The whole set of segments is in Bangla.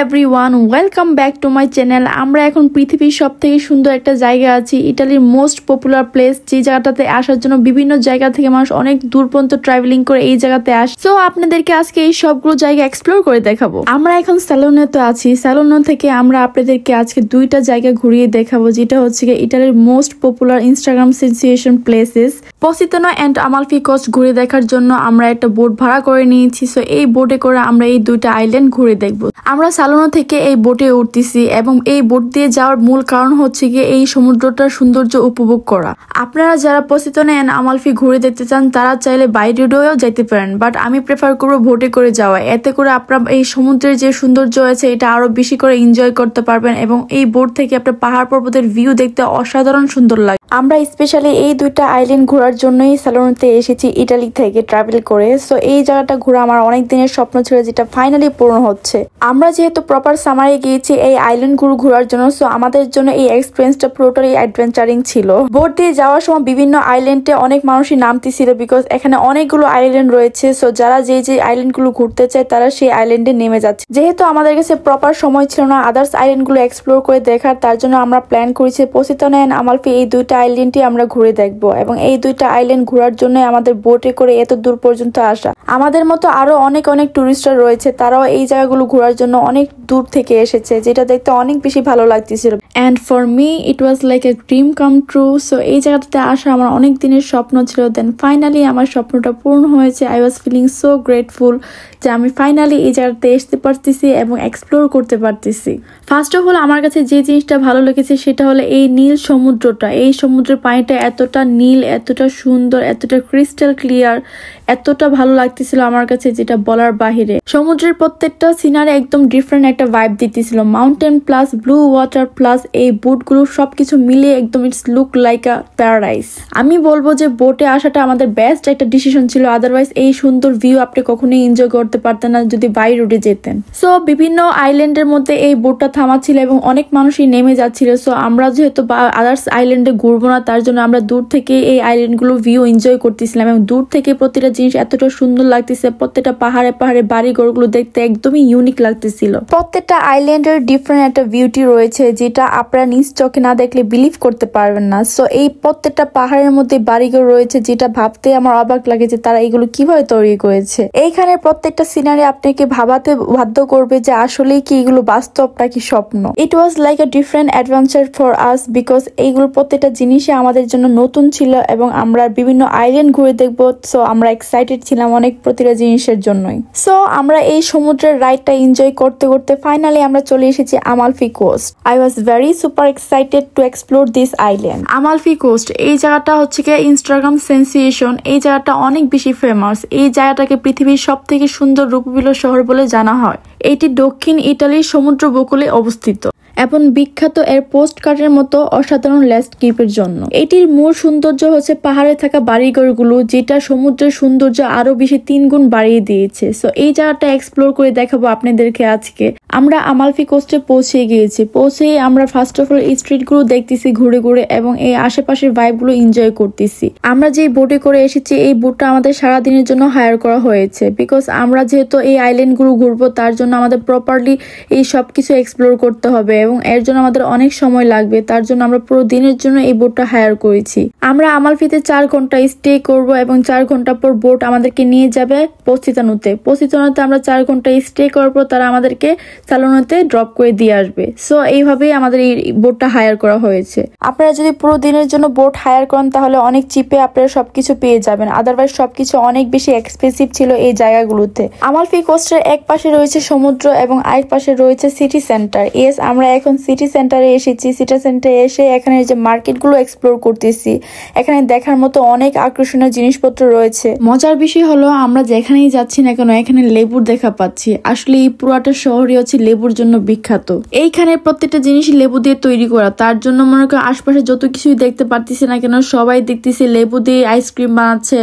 Everyone, welcome back to my channel. আমরা এখন পৃথিবীর সবথেকে সুন্দর একটা জায়গা আছি, ইটালির মোস্ট পপুলার প্লেস, যে জায়গাটাতে আসার জন্য বিভিন্ন জায়গা থেকে মানুষ অনেক দূর পর্যন্ত ট্রাভেলিং করে এই জায়গাতে আসে। সো আপনাদেরকে আজকে এই সবগুলো জায়গা এক্সপ্লোর করে দেখাবো। আমরা এখন স্যালোনেতে আছি। স্যালোনো থেকে আমরা আপনাদেরকে আজকে দুইটা জায়গা ঘুরিয়ে দেখাবো, যেটা হচ্ছে ইটালির most popular Instagram sensation places Positano and Amalfi coast ঘুরে দেখার জন্য আমরা একটা বোট ভাড়া করে নিয়েছি। সো এই বোটে করে আমরা এই দুইটা আইল্যান্ড ঘুরে দেখবো। আমরা সালোনা থেকে এই বোটে উঠতেছি এবং এই বোট দিয়ে যাওয়ার মূল কারণ হচ্ছে গিয়ে এই সমুদ্রটার সৌন্দর্য উপভোগ করা। আপনারা যারা পসিতনো এন্ড আমালফি ঘুরে দেখতে চান তারা চাইলে বাই রোডেও যেতে পারেন, বাট আমি প্রেফার করবো বোটে করে যাওয়া। এতে করে আপনার এই সমুদ্রের যে সৌন্দর্য আছে এটা আরো বেশি করে এনজয় করতে পারবেন এবং এই বোট থেকে আপনার পাহাড় পর্বতের ভিউ দেখতে অসাধারণ সুন্দর লাগে। আমরা স্পেশালি এই দুইটা আইল্যান্ড ঘোরার জন্যই সালোনাতে এসেছি ইটালি থেকে ট্রাভেল করে। সো এই জায়গাটা ঘোরা আমার অনেক দিনের স্বপ্ন ছিল, যেটা ফাইনালি পূরণ হচ্ছে। আমরা যেহেতু প্রপার সামারে গিয়েছি এই আইল্যান্ড গুলো ঘোরার জন্য, সো আমাদের জন্য এই এক্সপিরিয়েন্সটা পুরোটাই অ্যাডভেঞ্চারিং ছিল। বোট দিয়ে যাওয়ার সময় বিভিন্ন আইল্যান্ডে অনেক মানুষই নামতেছিল, বিকজ এখানে অনেকগুলো আইল্যান্ড রয়েছে। সো যারা যে আইল্যান্ড গুলো ঘুরতে চায় তারা সেই আইল্যান্ডে নেমে যাচ্ছে। যেহেতু আমাদের কাছে প্রপার সময় ছিল না আদার্স আইল্যান্ড গুলো এক্সপ্লোর করে দেখার, তার জন্য আমরা প্ল্যান করেছি পসিতনো এন্ড আমালফি এই দুইটা আইল্যান্ডই আমরা ঘুরে দেখবো। এবং এই দুইটা আইল্যান্ড ঘোরার জন্য আমাদের বোটে করে এত দূর পর্যন্ত আসা। আমাদের মতো আরো অনেক টুরিস্টরা রয়েছে, তারাও এই জায়গাগুলো ঘোরার জন্য অনেক দূর থেকে এসেছে, যেটা দেখতে অনেক বেশি ভালো লাগতেছিল। And for me it was like a dream come true. So এই জায়গাটাতে আসা আমার অনেক দিনের স্বপ্ন ছিল। দেন ফাইনালি আমার স্বপ্নটা পূর্ণ হয়েছে। I was feeling so grateful যে আমি ফাইনালি এই জায়গাতে আসতে পারতেছি এবং এক্সপ্লোর করতে পারতেছি। ফার্স্ট অফ অল আমার কাছে যে জিনিসটা ভালো লেগেছে সেটা হলো এই নীল সমুদ্রটা। এই সমুদ্রের পানিটা এতটা নীল, এতটা সুন্দর, এতটা ক্রিস্টাল ক্লিয়ার, এতটা ভালো লাগতেছিল আমার কাছে যেটা বলার বাহিরে। সমুদ্রের প্রত্যেকটা সিনারি একদম ডিফারেন্ট একটা ভাইব দিতেছিল। Mountain plus blue water plus এই বোটগুলো সবকিছু মিলে একদম it's look like a paradise. আমি বলবো যে বোটে আসাটা আমাদের বেস্ট একটা ডিসিশন ছিল। আদারওয়াইজ এই সুন্দর ভিউ আপনি কখনোই এনজয় করতে পারতেন না যদি বাই রোডে যেতেন। সো বিভিন্ন আইল্যান্ডের মধ্যে এই বোটটা থামাচ্ছিল এবং অনেক মানুষই নেমে যাচ্ছিল। সো আমরা যেহেতু আদার্স আইল্যান্ডে ঘুরবো না, তার জন্য আমরা দূর থেকে এই আইল্যান্ড গুলো ভিউ এনজয় করতেছিলাম এবং দূর থেকে প্রতিটা জিনিস এতটা সুন্দর লাগতেছে। প্রত্যেকটা পাহাড়ে পাহাড়ে বাড়ি ঘরগুলো দেখতে একদমই ইউনিক লাগতেছিল। প্রত্যেকটা আইল্যান্ডের ডিফারেন্ট একটা বিউটি রয়েছে, যেটা আপনারা নিজ চোখে না দেখলে বিলিভ করতে পারবেন না। সো এই প্রত্যেকটা পাহাড়ের মধ্যে বাড়িঘর রয়েছে, যেটা ভাবতে আমার অবাক লাগে যে তারা এগুলো কিভাবে তৈরি করেছে। এইখানে প্রত্যেকটা সিনারি আপনাকে ভাবাতে বাধ্য করবে যে আসলেই কি এগুলো বাস্তব নাকি স্বপ্ন। It was like a different adventure for us, because এইগুলো প্রত্যেকটা জিনিসই আমাদের জন্য নতুন ছিল এবং আমরা বিভিন্ন আইল্যান্ড ঘুরে দেখবো। সো আমরা এক্সাইটেড ছিলাম অনেক প্রতিটা জিনিসের জন্যই। সো আমরা এই সমুদ্রের রাইডটা এনজয় করতে করতে ফাইনালি আমরা চলে এসেছি Amalfi coast. I was very super excited to explore this island. Amalfi coast এই জায়গাটা হচ্ছে কি ইনস্টাগ্রাম সেন্সেশন। এই জায়গাটা অনেক বেশি ফেমাস। এই জায়গাটাকে পৃথিবীর সব থেকে সুন্দর রূপবিলো শহর বলে জানা হয়। এটি দক্ষিণ ইটালির সমুদ্র উপকূলে অবস্থিত এবং বিখ্যাত এর পোস্ট কার্ডের মতো অসাধারণ ল্যান্ডস্কেপের জন্য। এটির মূল সৌন্দর্য হচ্ছে পাহাড়ে থাকা বাড়িঘরগুলো, যেটা সমুদ্রের সৌন্দর্য আরো বেশি 3 গুণ বাড়িয়ে দিয়েছে। সো এই জায়গাটা এক্সপ্লোর করে দেখাবো আপনাদেরকে আজকে। আমরা আমালফি কোস্টে পৌঁছে গিয়েছি। পৌঁছেই আমরা ফার্স্ট অফ অল এই স্ট্রিট গুলো দেখতেছি ঘুরে ঘুরে এবং এই আশেপাশের ভাইব গুলো এনজয় করতেছি। আমরা যে বোটে করে এসেছি এই বোটটা আমাদের সারাদিনের জন্য হায়ার করা হয়েছে, বিকজ আমরা যেহেতু এই আইল্যান্ড গুলো ঘুরবো তার জন্য আমাদের প্রপারলি এই সবকিছু এক্সপ্লোর করতে হবে এবং এর জন্য আমাদের অনেক সময় লাগবে। তার জন্য আমরা পুরো দিনের জন্য এই বোটটা হায়ার করেছি। আমরা আমালফিতে 4 ঘন্টা স্টে করব এবং 4 ঘন্টা পর বোট আমাদেরকে নিয়ে যাবে পসিতনোতে। পসিতনোতে আমরা 4 ঘন্টা স্টে করার পর তারা আমাদেরকে সালোনাতে ড্রপ করে দিয়ে আসবে। সো এইভাবেই আমাদের এই বোটটা হায়ার করা হয়েছে। আপনারা যদি পুরো দিনের জন্য বোট হায়ার করেন তাহলে অনেক চিপে আপনারা সবকিছু পেয়ে যাবেন। আদারওয়াইজ সবকিছু অনেক বেশি এক্সপেন্সিভ ছিল এই জায়গাগুলোতে। আমালফি কোস্টের এক পাশে রয়েছে সমুদ্র এবং আরেক পাশে রয়েছে সিটি সেন্টার। ইয়েস, আমরা এখন সিটি সেন্টারে এসেছি। সিটি সেন্টারে এসে এখানে যে মার্কেটগুলো এক্সপ্লোর করতেছি। এখানে দেখার মতো অনেক আকর্ষণীয় জিনিসপত্র রয়েছে। মজার বিষয় হলো আমরা যেখানেই যাচ্ছি না কেন এখানে লেবুর দেখা পাচ্ছি। আসলে এই পুরাটা শহরই হচ্ছে লেবুর জন্য বিখ্যাত। এইখানে প্রত্যেকটা জিনিসই লেবু দিয়ে তৈরি করা, তার জন্য মনে করেন আশপাশে যত কিছুই দেখতে পারতেছি না কেন সবাই দেখতেছে লেবু দিয়ে আইসক্রিম বানাচ্ছে,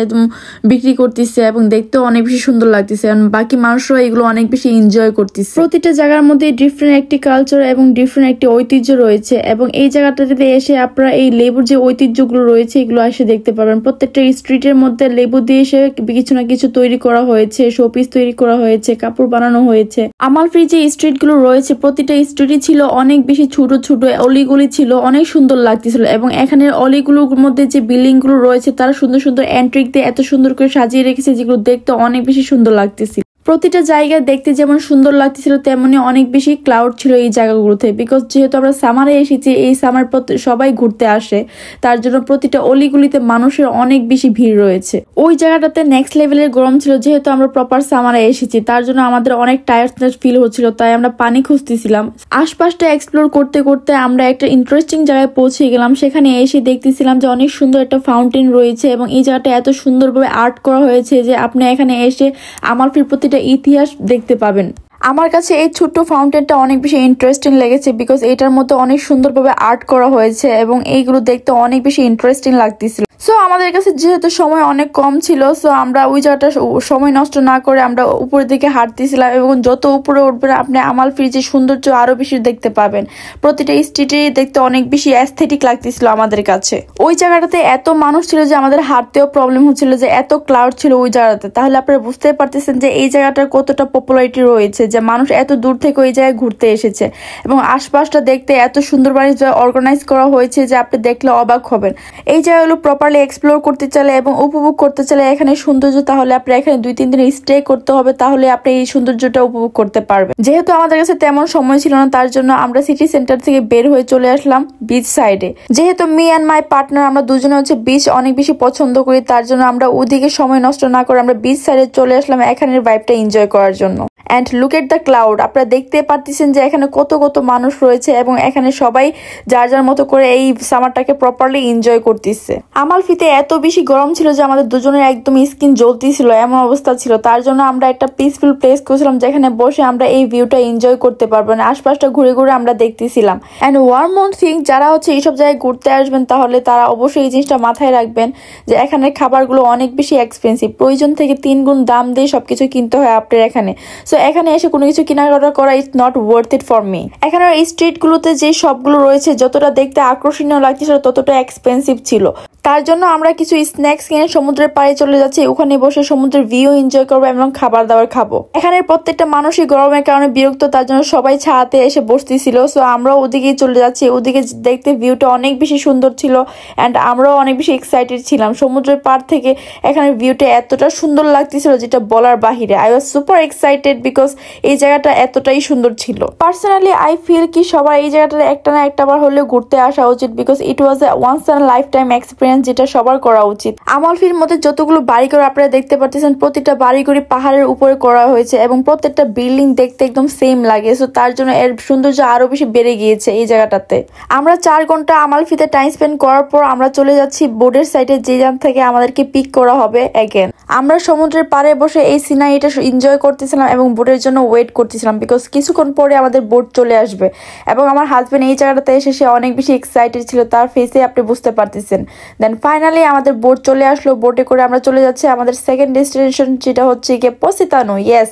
বিক্রি করতেছে এবং দেখতেও অনেক বেশি সুন্দর লাগতেছে। বাকি মানুষরা এগুলো অনেক বেশি এনজয় এনজয় করতেছি। প্রতিটা জায়গার মধ্যে ডিফারেন্ট একটি কালচার এবং ডিফারেন্ট একটি ঐতিহ্য রয়েছে এবং এই জায়গাটাতে এসে আপনারা এই লেবুর যে ঐতিহ্যগুলো রয়েছে এগুলো এসে দেখতে পাবেন। প্রত্যেকটা স্ট্রিটের মধ্যে লেবু দিয়ে এসে কিছু না কিছু তৈরি করা হয়েছে, শোপিস তৈরি করা হয়েছে, কাপড় বানানো হয়েছে। আমালফি যে স্ট্রিট গুলো রয়েছে প্রতিটা স্ট্রিটই ছিল অনেক বেশি ছোট ছোট অলিগুলি ছিল, অনেক সুন্দর লাগতেছিল এবং এখানে অলিগুলোর মধ্যে যে বিল্ডিং গুলো রয়েছে তারা সুন্দর সুন্দর এন্ট্রিক দিয়ে এত সুন্দর করে সাজিয়ে রেখেছে যেগুলো দেখতে অনেক বেশি সুন্দর লাগতেছিল। প্রতিটা জায়গা দেখতে যেমন সুন্দর লাগতেছিল তেমনি অনেক বেশি ক্লাউড ছিল এই জায়গাগুলোতে, বিকজ যেহেতু আমরা সামারে এসেছি, এই সামার সবাই ঘুরতে আসে, তার জন্য প্রতিটা অলিগুলিতে মানুষের অনেক বেশি ভিড় রয়েছে। ওই জায়গাটাতে নেক্সট লেভেলের গরম ছিল, যেহেতু আমরা প্রপার সামারে এসেছি তার জন্য আমাদের অনেক টায়ার্ডনেস ফিল হচ্ছিল, তাই আমরা পানি খুঁজতেছিলাম। আশপাশটা এক্সপ্লোর করতে করতে আমরা একটা ইন্টারেস্টিং জায়গায় পৌঁছে গেলাম। সেখানে এসে দেখতেছিলাম যে অনেক সুন্দর একটা ফাউন্টেন রয়েছে এবং এই জায়গাটা এত সুন্দরভাবে আর্ট করা হয়েছে যে আপনি এখানে এসে আমালফির প্রতিটা ইতিহাস দেখতে পাবেন। আমার কাছে এই ছোট্ট ফাউন্টেনটা অনেক বেশি ইন্টারেস্টিং লেগেছে, বিকজ এটার মধ্যে অনেক সুন্দরভাবে আর্ট করা হয়েছে এবং এইগুলো দেখতে অনেক বেশি ইন্টারেস্টিং লাগতেছিল। সো আমাদের কাছে যেহেতু সময় অনেক কম ছিল, সো আমরা ওই জায়গাটা সময় নষ্ট না করে আমরা উপরের দিকে হাঁটতেছিলাম এবং যত উপরে উঠবেন আপনি আমালফির যে সৌন্দর্য আরো বেশি দেখতে পাবেন। প্রতিটা স্ট্রিটে দেখতে অনেক বেশি অ্যাস্থেটিক লাগতেছিল আমাদের কাছে। ওই জায়গাটাতে এত মানুষ ছিল যে আমাদের হাঁটতেও প্রবলেম হচ্ছিল, যে এত ক্লাউড ছিল ওই জায়গাতে। তাহলে আপনারা বুঝতে পারতেছেন যে এই জায়গাটার কতটা পপুলারিটি রয়েছে, যে মানুষ এত দূর থেকে ওই জায়গায় ঘুরতে এসেছে এবং আশপাশটা দেখতে এত সুন্দরভাবে অর্গানাইজ করা হয়েছে যে আপনি দেখলে অবাক হবেন। এই জায়গাগুলো প্রপারলি এক্সপ্লোর করতে চাইলে এবং উপভোগ করতে চাইলে এখানে সৌন্দর্য, তাহলে আপনি এখানে 2-3 দিন স্টে করতে হবে, তাহলে আপনি এই সৌন্দর্যটা উপভোগ করতে পারবেন। যেহেতু আমাদের কাছে তেমন সময় ছিল না তার জন্য আমরা সিটি সেন্টার থেকে বের হয়ে চলে আসলাম বিচ সাইডে। যেহেতু মি অ্যান্ড মাই পার্টনার আমরা দুজনে বিচ অনেক বেশি পছন্দ করি, তার জন্য আমরা ওদিকে সময় নষ্ট না করে আমরা বিচ সাইডে চলে আসলাম এখানের ভাইবটা এনজয় করার জন্য। And look at the cloud, আপনারা দেখতে পারতেছেন যে এখানে কত কত মানুষ রয়েছে এবং এখানে সবাই যার যার মতো করে এই সামারটাকে প্রপারলি এনজয় করতেছে। আমালফিতে এত বেশি গরম ছিল যে আমাদের দুজনের একদম স্কিন জ্বলতেছিল, এমন অবস্থা ছিল। তার জন্য আমরা একটা পিসফুল প্লেস খুঁজছিলাম যেখানে বসে আমরা এই ভিউটা এনজয় করতে পারবো, আশপাশটা ঘুরে ঘুরে আমরা দেখতেছিলাম। অ্যান্ড ওয়ান মোর থিং, যারা এইসব জায়গায় ঘুরতে আসবেন তাহলে তারা অবশ্যই এই জিনিসটা মাথায় রাখবেন যে এখানের খাবারগুলো অনেক বেশি এক্সপেন্সিভ, প্রয়োজন থেকে 3 গুণ দাম দিয়ে সবকিছু কিনতে হয় আপনার এখানে। সো এখানে এসে কোনো কিছু কেনাকাটা করা is not worth it for me. এখানের এই স্ট্রিট গুলোতে যে শপগুলো রয়েছে যতটা দেখতে আকর্ষণীয় লাগছিল ততটা এক্সপেন্সিভ ছিল। তার জন্য আমরা কিছু স্ন্যাক্স কিনে সমুদ্রের পাড়ে চলে যাচ্ছি, ওখানে বসে সমুদ্রের ভিউ এনজয় করবো এবং খাবার দাবার খাবো। এখানের প্রত্যেকটা মানুষই গরমের কারণে বিরক্ত, তার জন্য সবাই ছায়াতে এসে বসতেছিল। সো আমরাও ওদিকেই চলে যাচ্ছি, ওদিকে দেখতে ভিউটা অনেক বেশি সুন্দর ছিল অ্যান্ড আমরাও অনেক বেশি এক্সাইটেড ছিলাম। সমুদ্রের পাড় থেকে এখানের ভিউটা এতটা সুন্দর লাগতেছিল যেটা বলার বাহিরে। I was super excited because এই জায়গাটা এতটাই সুন্দর ছিল। পার্সোনালি আই ফিল কি সবার এই জায়গাটা একটা না একটা বার হলেও ঘুরতে আসা উচিত, because it was a once in life time experience, যেটা সবার করা উচিত। আমালফির মধ্যে যতগুলো বাড়িঘর আপনারা দেখতে পাচ্ছেন প্রতিটা বাড়িঘরই পাহাড়ের উপরে করা হয়েছে এবং প্রত্যেকটা বিল্ডিং দেখতে একদম সেম লাগে। সো তার জন্য এর সৌন্দর্য আরো বেশি বেড়ে গিয়েছে এই জায়গাটাতে। আমরা 4 ঘন্টা আমালফিতে টাইম স্পেন্ড করার পর আমরা চলে যাচ্ছি বোর্ডের সাইডে, যে জায়গা থেকে আমাদেরকে পিক করা হবে এগেন। আমরা সমুদ্রের পাড়ে বসে এই সিনারিটা এনজয় করতেছিলাম এবং বোটের জন্য ওয়েট করতেছিলাম, বিকজ কিছুক্ষণ পরে আমাদের বোট চলে আসবে এবং আমার হাজবেন্ড এই জায়গাটাতে এসে সে অনেক বেশি এক্সাইটেড ছিল, তার ফেসে আপনি বুঝতে পারতেছেন। দেন ফাইনালি আমাদের বোট চলে আসলো, বোটে করে আমরা চলে যাচ্ছি আমাদের সেকেন্ড ডেস্টিনেশন, যেটা হচ্ছে গিয়ে পসিতানো। ইয়েস,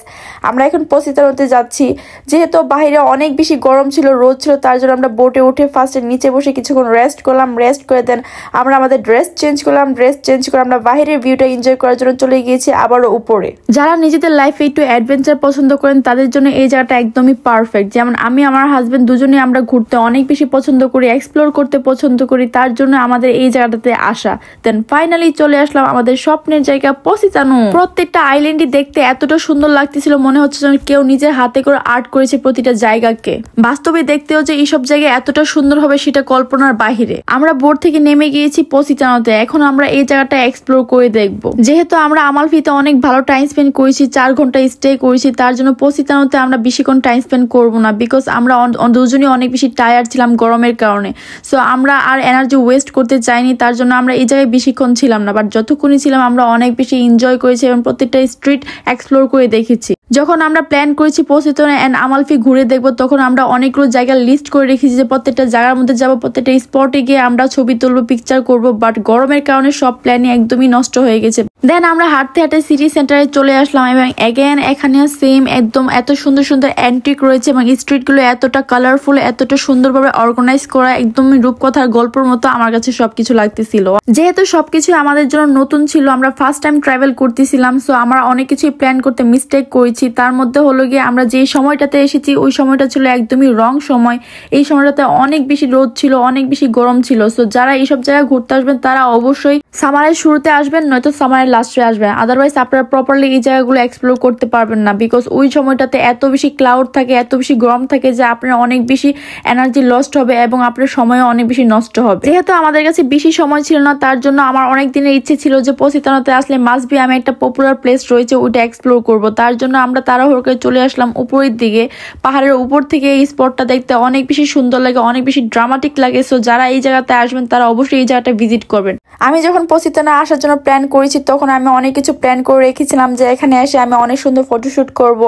আমরা এখন পসিতানোতে যাচ্ছি। যেহেতু বাইরে অনেক বেশি গরম ছিল, রোদ ছিল, তার জন্য আমরা বোটে উঠে ফার্স্টে নিচে বসে কিছুক্ষণ রেস্ট করলাম। রেস্ট করে দেন আমরা আমাদের ড্রেস চেঞ্জ করলাম। ড্রেস চেঞ্জ করে আমরা বাইরের ভিউটা এনজয় করার জন্য চলে গিয়েছি আবারও উপরে। যারা নিজেদের লাইফে একটু অ্যাডভেঞ্চার পছন্দ করেন তাদের জন্য এই জায়গাটা একদমই পারফেক্ট। যেমন আমি আমার হাজবেন্ড দুজনে আমরা ঘুরতে অনেক বেশি পছন্দ করি, এক্সপ্লোর করতে পছন্দ করি, তার জন্য আমাদের এই জায়গাটাতে আসা। দেন ফাইনালি চলে আসলাম আমাদের স্বপ্নের জায়গা পসিতানো। প্রত্যেকটা আইল্যান্ডই দেখতে এতটা সুন্দর লাগতেছিল, মনে হচ্ছে যেন কেউ নিজের হাতে করে আর্ট করেছে প্রতিটা জায়গাকে। বাস্তবে দেখতেও যে এইসব জায়গা এতটা সুন্দর হবে সেটা কল্পনার বাহিরে। আমরা বোট থেকে নেমে গিয়েছি পসিতানোতে, এখন আমরা এই জায়গাটা এক্সপ্লোর করে দেখব। যেহেতু আমরা আমালফিতে অনেক ভালো টাইম স্পেন্ড করেছি, 4 ঘন্টা স্টে করেছি, তার জন্য পসিতানোতে আমরা বেশিক্ষণ টাইম স্পেন্ড করবো না, বিকজ আমরা দুজনই অনেক বেশি টায়ার্ড ছিলাম গরমের কারণে। সো আমরা আর এনার্জি ওয়েস্ট করতে চাইনি, তার জন্য আমরা এই জায়গায় বেশিক্ষণ ছিলাম না। বাট যতক্ষণই ছিলাম আমরা অনেক বেশি এনজয় করেছি এবং প্রত্যেকটা স্ট্রিট এক্সপ্লোর করে দেখেছি। যখন আমরা প্ল্যান করেছি পসিতানো এন্ড আমালফি ঘুরে দেখবো, তখন আমরা অনেকগুলো জায়গা লিস্ট করে রেখেছি যে প্রত্যেকটা জায়গার মধ্যে যাবো, প্রত্যেকটা স্পটে গিয়ে আমরা ছবি তুলবো, পিকচার করবো। বাট গরমের কারণে সব প্ল্যানই একদমই নষ্ট হয়ে গেছে। দেন আমরা হাঁটতে হাঁটতে সিটি সেন্টারে চলে আসলাম এবং এগেন এখানে সেম একদম একদম এত সুন্দর সুন্দর অ্যান্টিক রয়েছে এবং স্ট্রিটগুলো এতটা কালারফুল, এতটা সুন্দরভাবে অর্গানাইজ করা, একদমই রূপকথার গল্পের মতো আমার কাছে সবকিছু লাগতেছিল। যেহেতু সবকিছু আমাদের জন্য নতুন ছিল, আমরা ফার্স্ট টাইম ট্রাভেল করতেছিলাম, সো আমরা অনেক কিছুই প্ল্যান করতে মিস্টেক করেছি। তার মধ্যে হলো গিয়ে আমরা যে সময়টাতে এসেছি ওই সময়টা ছিল একদমই রং সময়। এই সময়টাতে অনেক বেশি রোদ ছিল, অনেক বেশি গরম ছিল। সো যারা এইসব জায়গায় ঘুরতে আসবেন তারা অবশ্যই সামারের শুরুতে আসবেন, নয়তো সামারের লাস্টে আসবেন। আদারওয়াইজ আপনারা প্রপারলি এই জায়গাগুলো এক্সপ্লোর করতে পারবেন না, বিকজ ওই সময়টাতে এত বেশি ক্লাউড থাকে, এত বেশি গরম থাকে যে আপনার অনেক বেশি এনার্জি লস্ট হবে এবং আপনার সময়ও অনেক বেশি নষ্ট হবে। যেহেতু আমাদের কাছে বেশি সময় ছিল না, তার জন্য আমার অনেক দিনের ইচ্ছে ছিল যে পসিতানোতে আসলে মাস্ট বি আমি একটা পপুলার প্লেস রয়েছে ওইটা এক্সপ্লোর করব। তার জন্য আমরা তাড়াহুড়ো করে চলে আসলাম উপরের দিকে। পাহাড়ের উপর থেকে এই স্পটটা দেখতে অনেক বেশি সুন্দর লাগে, অনেক বেশি ড্রামাটিক লাগে। সো যারা এই জায়গাতে আসবেন তারা অবশ্যই এই জায়গাটা ভিজিট করবেন। আমি যখন পসিতানা আসার জন্য প্ল্যান করেছি তখন আমি অনেক কিছু প্ল্যান করে রেখেছিলাম যে এখানে এসে আমি অনেক সুন্দর ফটোশুট করব,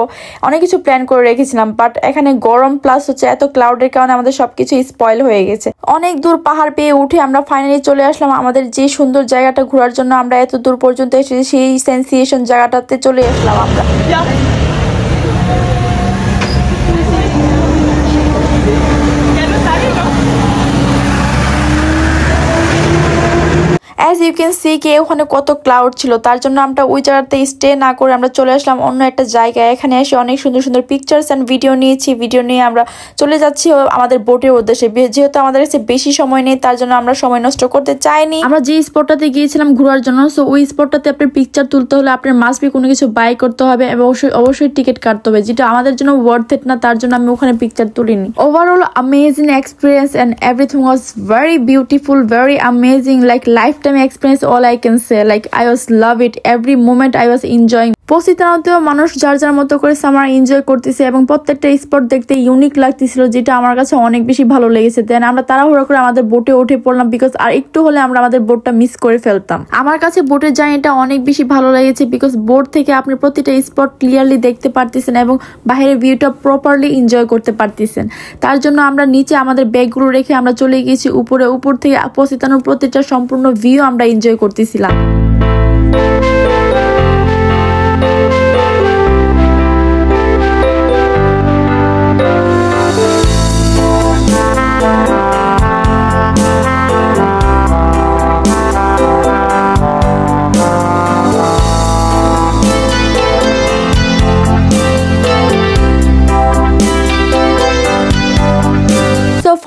অনেক কিছু প্ল্যান করে রেখেছিলাম। বাট এখানে গরম প্লাস হচ্ছে এত ক্লাউডের কারণে আমাদের সবকিছু স্পয়েল হয়ে গেছে। অনেক দূর পাহাড় পেয়ে উঠে আমরা ফাইনালি চলে আসলাম আমাদের যে সুন্দর জায়গাটা ঘোরার জন্য আমরা এত দূর পর্যন্ত এসেছি, সেই সেন্সিয়েশন জায়গাটাতে চলে আসলাম আমরা। As you can C K ওখানে কত ক্লাউড ছিল, তার জন্য আমরা ওই জায়গাতে স্টে না করে আমরা চলে আসলাম অন্য একটা জায়গায়। এখানে এসে অনেক সুন্দর সুন্দর পিকচার্স অ্যান্ড ভিডিও নিয়েছি। ভিডিও নিয়ে আমরা চলে যাচ্ছি আমাদের বোটের উদ্দেশ্যে। যেহেতু আমাদের কাছে বেশি সময় নেই তার জন্য আমরা সময় নষ্ট করতে চাইনি। আমরা যে স্পটটাতে গিয়েছিলাম ঘোরার জন্য, সো ওই স্পটটাতে আপনার পিকচার তুলতে হলে আপনার মাস্ট বি কোনো কিছু বাই করতে হবে এবং অবশ্যই টিকিট কাটতে হবে, যেটা আমাদের জন্য ওয়ার্থ ইট না, তার জন্য আমি ওখানে পিকচার তুলিনি। Overall amazing experience and everything was very beautiful, very amazing, like life time experience. All I can say, like I was love it, every moment I was enjoying. পসিতানোতেও মানুষ যার যার মতো করে সামার এনজয় করতেছে এবং প্রত্যেকটা স্পট দেখতে ইউনিক লাগতেছিল, যেটা আমার কাছে অনেক বেশি ভালো লেগেছে। দেন আমরা তাড়াহুড়ো করে আমাদের বোটে উঠে পড়লাম, বিকজ আর একটু হলে আমরা আমাদের বোটটা মিস করে ফেলতাম। আমার কাছে বোটের জার্নিটা অনেক বেশি ভালো লেগেছে, বিকজ বোট থেকে আপনি প্রতিটা স্পট ক্লিয়ারলি দেখতে পারতেছেন এবং বাইরের ভিউটা প্রপারলি এনজয় করতে পারতেছেন। তার জন্য আমরা নিচে আমাদের ব্যাগগুলো রেখে আমরা চলে গিয়েছি উপরে। উপর থেকে পসিতানোর প্রতিটা সম্পূর্ণ ভিউ আমরা এনজয় করতেছিলাম।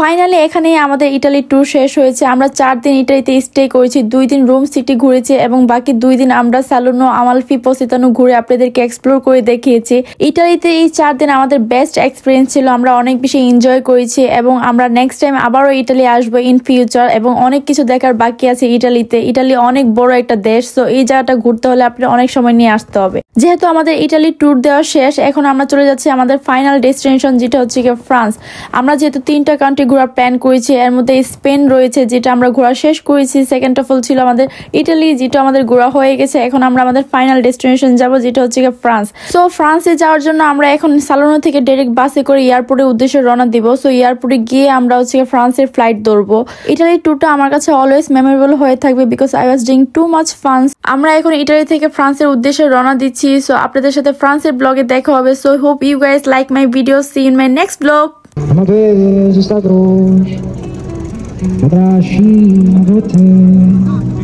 ফাইনালি এখানেই আমাদের ইটালি ট্যুর শেষ হয়েছে। আমরা 4 দিন ইটালিতে স্টে করেছি, 2 দিন রোম সিটি ঘুরেছি এবং বাকি 2 দিন আমরা সালুনো, আমালফি, পসিতানো ঘুরে আপনাদেরকে এক্সপ্লোর করে দেখিয়েছি। ইটালিতে এই 4 দিন আমাদের বেস্ট এক্সপিরিয়েন্স ছিল, আমরা অনেক বেশি এনজয় করেছি এবং আমরা নেক্সট টাইম আবারও ইটালি আসবো ইন ফিউচার এবং অনেক কিছু দেখার বাকি আছে ইটালিতে। ইটালি অনেক বড় একটা দেশ, সো এই জায়গাটা ঘুরতে হলে আপনার অনেক সময় নিয়ে আসতে হবে। যেহেতু আমাদের ইটালি ট্যুর দেওয়া শেষ, এখন আমরা চলে যাচ্ছি আমাদের ফাইনাল ডেস্টিনেশন, যেটা হচ্ছে ফ্রান্স। আমরা যেহেতু 3টা কান্ট্রি ঘোরার প্ল্যান করেছি, এর মধ্যে স্পেন রয়েছে যেটা আমরা ঘোরা শেষ করেছি। সেকেন্ড অফ অল ছিল আমাদের ইটালি, যেটা আমাদের ঘোরা হয়ে গেছে। এখন আমরা আমাদের ফাইনাল ডেস্টিনেশন যাব, যেটা হচ্ছে ফ্রান্স। সো ফ্রান্সে যাওয়ার জন্য আমরা এখন সালোনো থেকে ডাইরেক্ট বাসে করে এয়ারপোর্টের উদ্দেশ্যে রওনা দিব। সো এয়ারপোর্টে গিয়ে আমরা হচ্ছে ফ্রান্সের ফ্লাইট ধরবো। ইটালি ট্যুরটা আমার কাছে অলওয়েজ মেমোরেবল হয়ে থাকবে, because I was doing too much fun. আমরা এখন ইটালি থেকে ফ্রান্সের উদ্দেশ্যে রওনা দিচ্ছি। সো আপনাদের সাথে ফ্রান্সের ব্লগে দেখা হবে। So hope you guys like my video. See in my next blog. Uma vez está longe, atrás de você.